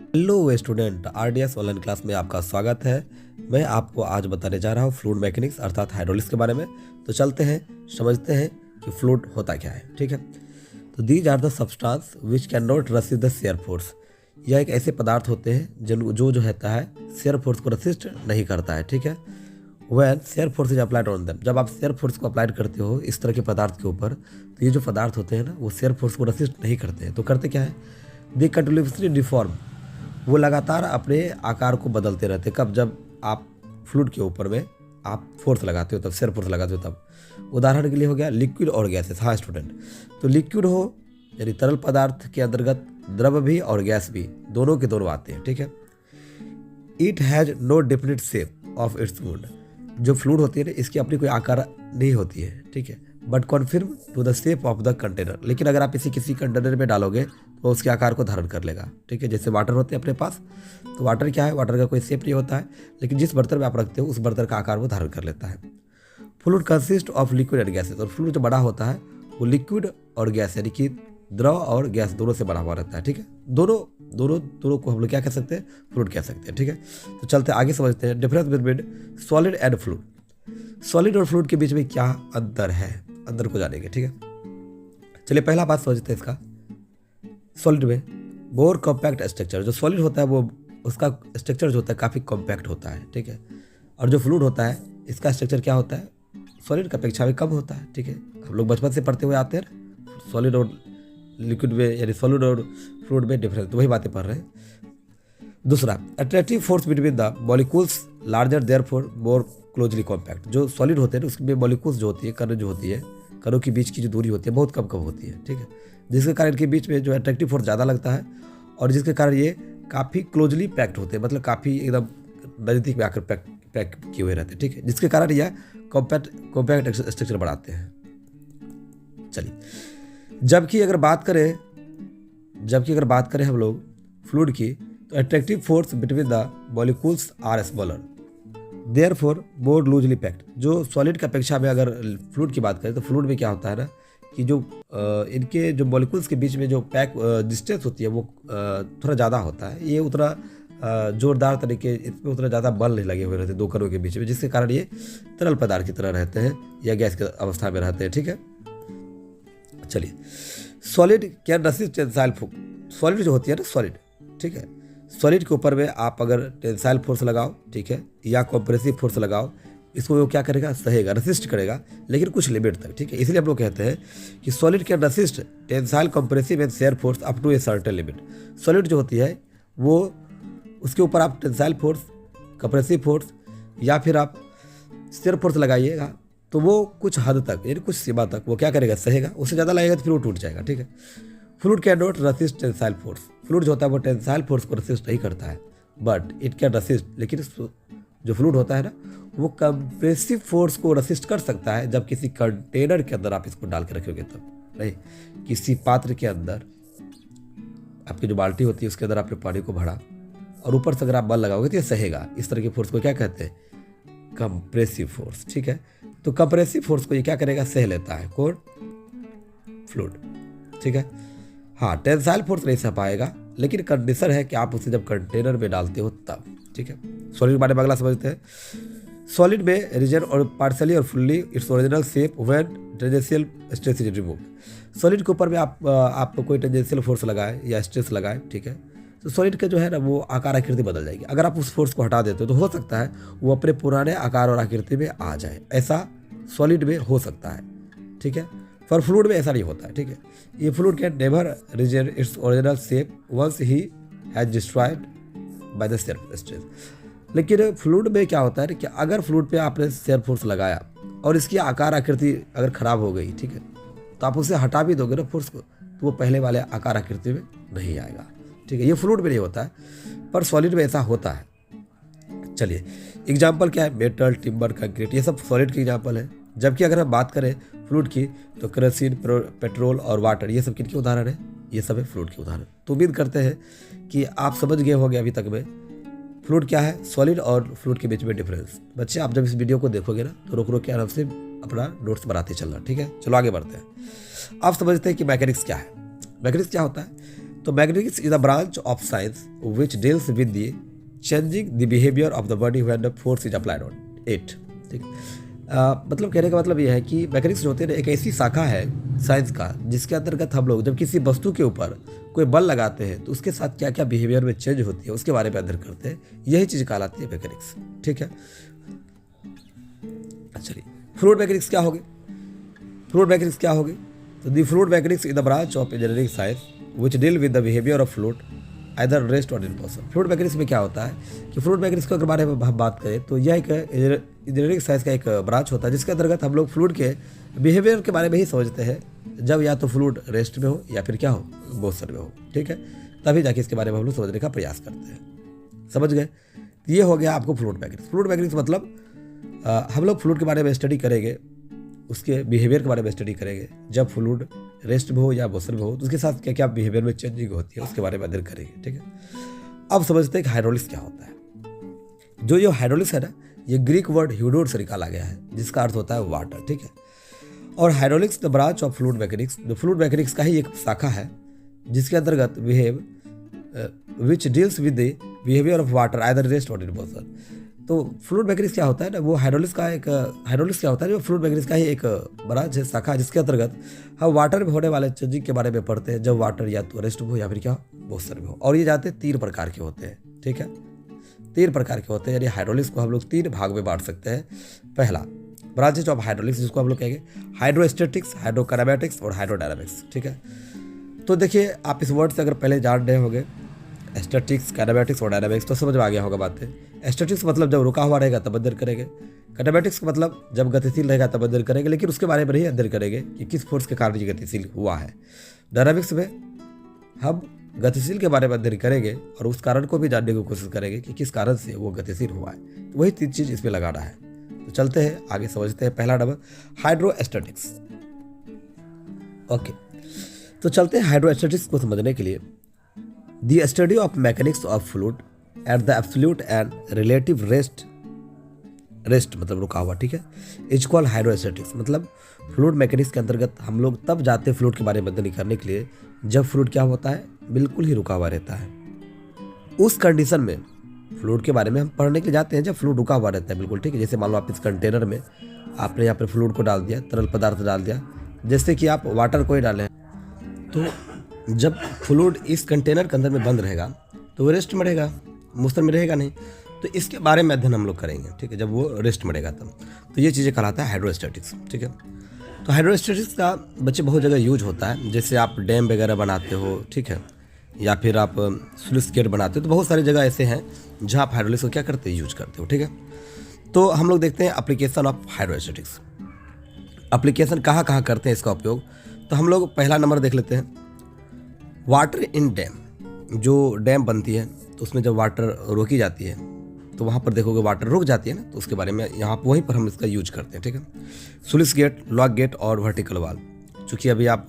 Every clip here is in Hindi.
Hello student, RDS online class में आपका स्वागत है। मैं आपको आज बताने जा रहा हूँ फ्लूइड मैकेनिक्स अर्थात हाइड्रोलिक्स के बारे में। तो चलते हैं, समझते हैं कि फ्लूइड होता क्या है। ठीक है, तो these are the substance which can not resist the shear force. यह एक ऐसे पदार्थ होते हैं जो रहता है शेयर फोर्स को रेसिस्ट नहीं करता है। ठीक है, when shear force is applied on them, जब आप शेयर फोर्स को अप्लाइड करते हो इस तरह के पदार्थ के ऊपर, तो ये जो पदार्थ होते हैं ना, वो शेयर फोर्स को रेसिस्ट नहीं करते हैं। तो करते क्या है, दे कंटिन्यूसली डिफॉर्म, वो लगातार अपने आकार को बदलते रहते हैं। कब? जब आप फ्लूइड के ऊपर में आप फोर्स लगाते हो, तब शेयर फोर्स लगाते हो तब। उदाहरण के लिए हो गया लिक्विड और गैसेस। हाँ स्टूडेंट, तो लिक्विड हो यानी तरल पदार्थ के अंतर्गत द्रव भी और गैस भी, दोनों के दोनों आते हैं। ठीक है, it has no definite shape of its own. जो फ्लूइड होती है ना, इसकी अपनी कोई आकार नहीं होती है। ठीक है, but conform to the shape of the container. लेकिन अगर आप इसे किसी कंटेनर में डालोगे तो उसके आकार को धारण कर लेगा। ठीक है, जैसे वाटर होते हैं अपने पास, तो वाटर क्या है, वाटर का कोई शेप नहीं होता है, लेकिन जिस बर्तन में आप रखते हो उस बर्तन का आकार वो धारण कर लेता है। Fluid consist of liquid and gases. और फ्लूइड जो बड़ा होता है वो लिक्विड और गैस यानी कि द्रव और गैस दोनों से बना हुआ रहता है। ठीक है, दोनों दोनों दोनों को हम लोग क्या कह सकते हैं, फ्लूइड कह सकते हैं। ठीक है, तो चलते आगे समझते हैं difference between solid and fluid. Solid और फ्लूइड के बीच में क्या अंतर है, अंतर को जानेंगे। ठीक है, चलिए पहला बात समझते हैं इसका। सॉलिड में मोर कॉम्पैक्ट स्ट्रक्चर, जो सॉलिड होता है वो उसका स्ट्रक्चर जो होता है काफ़ी कॉम्पैक्ट होता है। ठीक है, और जो फ्लूइड होता है इसका स्ट्रक्चर क्या होता है, सॉलिड की अपेक्षा में कम होता है। ठीक है, हम लोग बचपन से पढ़ते हुए आते हैं सॉलिड और लिक्विड में, यानी सॉलिड और फ्लूइड में डिफरेंस, तो वही बातें पढ़ रहे हैं। दूसरा, attractive force between the molecules larger therefore more closely compact. जो सॉलिड होते हैं उसमें मॉलिक्यूल्स जो होती है, कण जो होती है, कणों के बीच की जो दूरी होती है बहुत कम कम होती है। ठीक है, जिसके कारण इनके बीच में जो अट्रैक्टिव फोर्स ज़्यादा लगता है और जिसके कारण ये काफ़ी क्लोजली पैक्ड होते हैं, मतलब काफ़ी एकदम नज़दीक में आकर पैक किए हुए रहते हैं। ठीक है, जिसके कारण यह कॉम्पैक्ट स्ट्रक्चर बनाते हैं। चलिए, जबकि अगर बात करें हम लोग फ्लूइड की, तो attractive force between the molecules are smaller therefore more loosely packed. जो सॉलिड की अपेक्षा में अगर फ्लूइड की बात करें तो फ्लूइड में क्या होता है ना कि जो इनके जो मॉलिक्यूल्स के बीच में जो पैक डिस्टेंस होती है वो थोड़ा ज़्यादा होता है। ये उतना जोरदार तरीके, इसमें उतना ज़्यादा बल नहीं लगे हुए रहते दो कणों के बीच में, जिसके कारण ये तरल पदार्थ की तरह रहते हैं या गैस की अवस्था में रहते हैं। ठीक है, चलिए, solid can resist tensile force. Solid जो होती है ना सॉलिड, ठीक है, सॉलिड के ऊपर में आप अगर टेंसाइल फोर्स लगाओ, ठीक है, या कॉम्प्रेसिव फोर्स लगाओ, इसको वो क्या करेगा, सहेगा, रेसिस्ट करेगा, लेकिन कुछ लिमिट तक। ठीक है, इसलिए हम लोग कहते हैं कि solid can resist tensile, compressive and shear force up to a certain limit. Solid जो होती है वो, उसके ऊपर आप टेंसाइल फोर्स, कॉम्प्रेसिव फोर्स या फिर आप शेयर फोर्स लगाइएगा तो वो कुछ हद तक यानी कुछ सीमा तक वो क्या करेगा, सहेगा। उससे ज़्यादा लगेगा तो फिर वो टूट जाएगा। ठीक है, fluid can not resist tensile force. Fluid जो होता है वो टेंसाइल फोर्स को रेसिस्ट नहीं करता है, बट इट कैन रेसिस्ट, लेकिन जो फ्लूइड होता है ना वो कंप्रेसिव फोर्स को रेसिस्ट कर सकता है। जब किसी कंटेनर के अंदर आप इसको डाल के रखोगे तब, नहीं, किसी पात्र के अंदर आपकी जो बाल्टी होती है उसके अंदर आपने पानी को भरा और ऊपर से अगर आप बल लगाओगे तो ये सहेगा। इस तरह के फोर्स को क्या कहते हैं, कंप्रेसिव फोर्स। ठीक है, तो कंप्रेसिव फोर्स को ये क्या करेगा, सह लेता है कौन, फ्लूइड। ठीक है, हाँ, टेंसाइल फोर्स नहीं सह पाएगा, लेकिन कंडीशन है कि आप उसे जब कंटेनर में डालते हो तब। ठीक है, सॉलिड के बारे में अगला समझते हैं। सॉलिड में रिजन और पार्शली और fully it's original shape when tangential stress is remove. Solid के ऊपर में आप कोई टेंजेंशियल फोर्स लगाए या स्ट्रेस लगाए, ठीक है, तो सॉलिड का जो है ना वो आकार आकृति बदल जाएगी। अगर आप उस फोर्स को हटा देते हो तो हो सकता है वो अपने पुराने आकार और आकृति में आ जाए, ऐसा सॉलिड में हो सकता है। ठीक है, पर फ्लूइड में ऐसा नहीं होता है। ठीक है, ये fluid can never regain its original shape once he has destroyed by the shear stress. लेकिन फ्लूइड में क्या होता है कि अगर फ्लूइड पे आपने शेयर फोर्स लगाया और इसकी आकार आकृति अगर खराब हो गई, ठीक है, तो आप उसे हटा भी दोगे ना फोर्स को, तो वो पहले वाले आकार आकृति में नहीं आएगा। ठीक है, ये फ्लूइड में नहीं होता है, पर सॉलिड में ऐसा होता है। चलिए, एग्जाम्पल क्या है, मेटल, टिम्बर, कंक्रीट, ये सब सॉलिड के एग्जाम्पल है। जबकि अगर हम बात करें फ्लूइड की तो केरोसिन, पेट्रोल और वाटर, ये सब किनके उदाहरण है, ये सब है फ्लूइड के उदाहरण। तो उम्मीद करते हैं कि आप समझ गए होंगे अभी तक में फ्लूइड क्या है, सॉलिड और फ्लूइड के बीच में डिफरेंस। बच्चे, आप जब इस वीडियो को देखोगे ना तो रोक रोक के आराम से अपना नोट्स बनाते चलना। ठीक है, चलो आगे बढ़ते हैं। आप समझते हैं कि मैकेनिक्स क्या है। मैकेनिक्स क्या होता है, तो mechanics is the branch of science which deals with the changing the behaviour of the body when the force is applied on it. ठीक मतलब कहने का मतलब यह है कि मैकेनिक्स जो होते हैं एक ऐसी शाखा है साइंस का जिसके अंतर्गत हम लोग जब किसी वस्तु के ऊपर कोई बल लगाते हैं तो उसके साथ क्या क्या बिहेवियर में चेंज होती है उसके बारे में अध्ययन करते हैं, यही चीज़ कहलाती है मैकेनिक्स। ठीक है, चलिए फ्लूइड मैकेनिक्स क्या होगी? फ्लूइड मैकेनिक्स क्या होगी? तो the fluid mechanics is the branch of engineering science which deal with the behaviour of fluid either rest और इन मोशन। फ्लूइड मैकेनिक्स में क्या होता है कि फ्लूइड मैकेनिक्स के बारे में हम बात करें तो यह एक इंजीनियरिंग साइंस का एक ब्रांच होता है जिसके अंतर्गत हम लोग फ्लूइड के बिहेवियर के बारे में ही समझते हैं, जब या तो फ्लूइड रेस्ट में हो या फिर क्या हो, मोशन में हो। ठीक है, तभी जाके इसके बारे में हम लोग समझने का प्रयास करते हैं। समझ गए? ये हो गया आपको फ्लूइड मैकेनिक्स। फ्लूइड मैकेनिक्स मतलब हम लोग फ्लूइड के बारे में स्टडी करेंगे, उसके बिहेवियर के बारे में स्टडी करेंगे, जब फ्लूइड रेस्ट में हो या मोशन में हो तो उसके साथ क्या क्या बिहेवियर में चेंजिंग होती है उसके बारे में अध्ययन करेंगे। ठीक है, अब समझते हैं कि हाइड्रोलिक्स क्या होता है। जो हाइड्रोलिक्स है ना, ये ग्रीक वर्ड ह्यूडोर से निकाला गया है जिसका अर्थ होता है वाटर। ठीक है, और hydraulics the branch of fluid mechanics, जो फ्लूइड मैकेनिक्स का ही एक शाखा है जिसके अंतर्गत which deals with the behaviour of water either rest और इन मोशन। तो फ्लूइड मैकेनिक्स क्या होता है ना, वो हाइड्रोलिक्स क्या होता है, जो फ्लूइड मैकेनिक्स का ही एक ब्रांच है, शाखा, जिसके अंतर्गत हम वाटर में होने वाले चेंजिंग के बारे में पढ़ते हैं, जब वाटर या तो रेस्ट में हो या फिर क्या मोशन में हो। और ये जाते 3 प्रकार के होते हैं। ठीक है, 3 प्रकार के होते हैं, यानी हाइड्रोलिक्स को हम लोग 3 भाग में बांट सकते हैं। पहला ब्रांचेज ऑफ हाइड्रोलिक्स जिसको हम लोग कहेंगे हाइड्रोस्टैटिक्स, हाइड्रोकाइनेमैटिक्स और हाइड्रोडायनामिक्स। ठीक है, तो देखिए आप इस वर्ड से अगर पहले जान रहे होंगे स्टैटिक्स, काइनेमैटिक्स और डायनामिक्स, तो समझ में आ गया होगा बातें। स्टैटिक्स मतलब जब रुका हुआ रहेगा तब अध्ययन करेंगे, काइनेमैटिक्स मतलब जब गतिशील रहेगा तब अध्ययन करेंगे, लेकिन उसके बारे में नहीं अध्ययन करेंगे कि किस फोर्स के कारण ये गतिशील हुआ है। डायनामिक्स में हम गतिशील के बारे में अध्ययन करेंगे और उस कारण को भी जानने की कोशिश करेंगे कि किस कारण से वो गतिशील हुआ है। तो वही 3 चीज़ इसमें लगाना है। तो चलते हैं आगे, समझते हैं। पहला नंबर हाइड्रोस्टैटिक्स। ओके, तो चलते हैं हाइड्रोस्टैटिक्स को समझने के लिए। The study of mechanics of fluid at the absolute and relative rest मतलब रुका हुआ। ठीक है, इज कॉल्ड हाइड्रोस्टैटिक्स। मतलब फ्लूइड मैकेनिक्स के अंतर्गत हम लोग तब जाते हैं फ्लूइड के बारे में अध्ययन करने के लिए जब फ्लूइड क्या होता है, बिल्कुल ही रुका हुआ रहता है। उस कंडीशन में फ्लूइड के बारे में हम पढ़ने के लिए जाते हैं जब फ्लूइड रुका हुआ रहता है बिल्कुल। ठीक है, जैसे मान लो आप इस कंटेनर में आपने यहाँ पर फ्लूइड को डाल दिया, तरल पदार्थ डाल दिया, जैसे कि आप वाटर को ही डालें, तो जब फ्लूइड इस कंटेनर के अंदर में बंद रहेगा तो वो रेस्ट में रहेगा, मोशन में रहेगा नहीं। तो इसके बारे में अध्ययन हम लोग करेंगे। ठीक है, जब वो रेस्ट में रहेगा तब। तो ये चीज़ें कहलाता है हाइड्रोस्टैटिक्स। ठीक है, तो हाइड्रोस्टैटिक्स का बच्चे बहुत जगह यूज होता है, जैसे आप डैम वगैरह बनाते हो, ठीक है, या फिर आप स्लूइस गेट बनाते हो, तो बहुत सारी जगह ऐसे हैं जहाँ आप हाइड्रोलिक्स को क्या करते हो, यूज करते हो। ठीक है, तो हम लोग देखते हैं एप्लीकेशन ऑफ हाइड्रोस्टैटिक्स। एप्लीकेशन कहाँ कहाँ करते हैं इसका उपयोग, तो हम लोग पहला नंबर देख लेते हैं। वाटर इन डैम, जो डैम बनती है तो उसमें जब वाटर रोकी जाती है तो वहाँ पर देखोगे वाटर रुक जाती है ना, तो उसके बारे में यहाँ पर वहीं पर हम इसका यूज करते हैं। ठीक है, स्लूइस गेट, लॉक गेट और वर्टिकल वाल। चूँकि अभी आप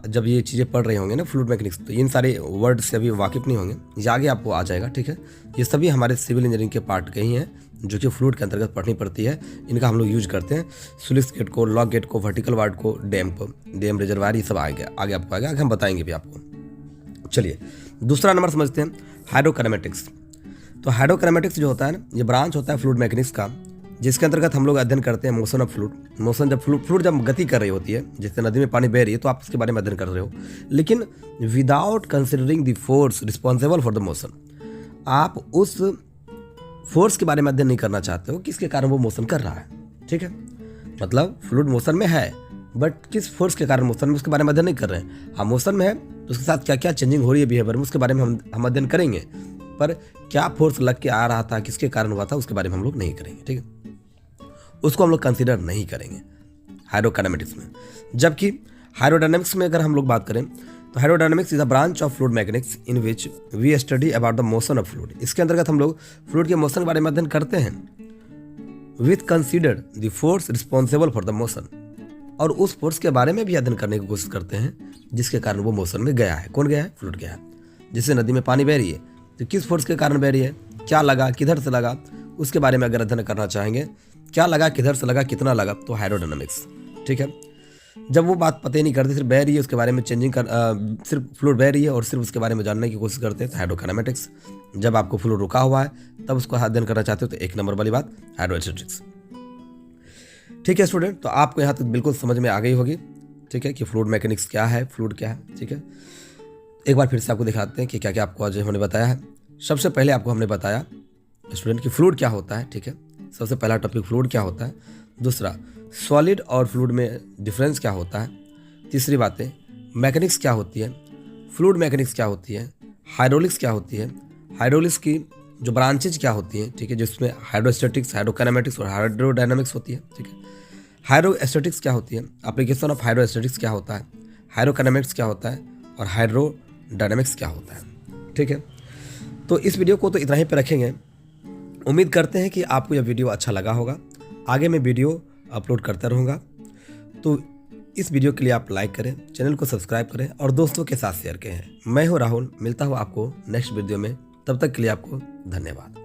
जब ये चीज़ें पढ़ रहे होंगे ना फ्लूइड मैकेनिक्स, तो इन सारे वर्ड से अभी वाकिफ़ नहीं होंगे, ये आगे आपको आ जाएगा। ठीक है, ये सभी हमारे सिविल इंजीनियरिंग के पार्ट के ही हैं जो कि फ्लूइड के अंतर्गत पढ़नी पड़ती है, इनका हम लोग यूज करते हैं। स्लूइस गेट को, लॉक गेट को, वर्टिकल वाल को, डैम रिजर्वायर, ये सब आगे आपको आगे हम बताएंगे भी आपको। चलिए दूसरा नंबर समझते हैं, हाइड्रोकाइनेमैटिक्स। तो हाइड्रोकाइनेमैटिक्स जो होता है ना, ये ब्रांच होता है फ्लूइड मैकेनिक्स का, जिसके अंतर्गत हम लोग अध्ययन करते हैं मोशन ऑफ फ्लूइड। मोशन जब फ्लूइड जब गति कर रही होती है, जैसे नदी में पानी बह रही है, तो आप उसके बारे में अध्ययन कर रहे हो, लेकिन without considering the force responsible for the motion. आप उस फोर्स के बारे में अध्ययन नहीं करना चाहते हो किसके कारण वो मोशन कर रहा है। ठीक है, मतलब फ्लूइड मोशन में है, बट किस फोर्स के कारण मोशन में, उसके बारे में अध्ययन नहीं कर रहे हैं। हाँ, मोशन में है तो उसके साथ क्या क्या चेंजिंग हो रही है बिहेवियर में, उसके बारे में हम अध्ययन करेंगे, पर क्या फोर्स लग के आ रहा था, किसके कारण हुआ था, उसके बारे में हम लोग नहीं करेंगे। ठीक है, उसको हम लोग कंसीडर नहीं करेंगे हाइड्रोकाइनेमैटिक्स में। जबकि हाइड्रोडायनामिक्स में अगर हम लोग बात करें तो hydrodynamics is a branch of fluid mechanics in which we study about the motion of fluid. इसके अंतर्गत हम लोग फ्लूइड के मोशन के बारे में अध्ययन करते हैं with considered the force responsible for the motion, और उस फोर्स के बारे में भी अध्ययन करने की कोशिश करते हैं जिसके कारण वो मोशन में गया है। कौन गया है? फ्लूइड गया है। जैसे नदी में पानी बह रही है तो किस फोर्स के कारण बह रही है, क्या लगा, किधर से लगा, उसके बारे में अगर अध्ययन करना चाहेंगे, क्या लगा, किधर से लगा, कितना लगा, तो हाइड्रोडायनामिक्स। ठीक है, जब वो बात पता ही नहीं करते, सिर्फ बह रही है उसके बारे में सिर्फ फ्लूइड बह रही है और सिर्फ उसके बारे में जानने की कोशिश करते हैं तो हाइड्रोकाइनेमेटिक्स। जब आपको फ्लूइड रुका हुआ है तब उसको अध्ययन करना चाहते हो तो 1 नंबर वाली बात हाइड्रोस्टैटिक्स। ठीक है स्टूडेंट, तो आपको यहाँ तक बिल्कुल समझ में आ गई होगी, ठीक है, कि फ्लूइड मैकेनिक्स क्या है, फ्लूइड क्या है। ठीक है, एक बार फिर से आपको दिखाते हैं कि क्या क्या आपको आज हमने बताया है। सबसे पहले आपको हमने बताया स्टूडेंट कि फ्लूइड क्या होता है। ठीक है, सबसे पहला टॉपिक फ्लूइड क्या होता है। दूसरा, सॉलिड और फ्लूइड में डिफरेंस क्या होता है। तीसरी बातें, मैकेनिक्स क्या होती है, फ्लूइड मैकेनिक्स क्या होती है, हाइड्रोलिक्स क्या होती है, हाइड्रोलिक्स की जो ब्रांचेज क्या होती हैं, ठीक है, जिसमें हाइड्रोस्टैटिक्स, हाइड्रोकाइनेमेटिक्स और हाइड्रोडायनामिक्स होती है। ठीक है, हाइड्रोस्टैटिक्स क्या होती है, एप्लीकेशन ऑफ हाइड्रोस्टैटिक्स क्या होता है, हाइड्रोकाइनेमेटिक्स क्या होता है और हाइड्रोडायनामिक्स क्या होता है। ठीक है, तो इस वीडियो को तो इतना ही पे रखेंगे। उम्मीद करते हैं कि आपको यह वीडियो अच्छा लगा होगा। आगे मैं वीडियो अपलोड करता रहूँगा, तो इस वीडियो के लिए आप लाइक करें, चैनल को सब्सक्राइब करें और दोस्तों के साथ शेयर करें। मैं हूँ राहुल, मिलता हूँ आपको नेक्स्ट वीडियो में। तब तक के लिए आपको धन्यवाद।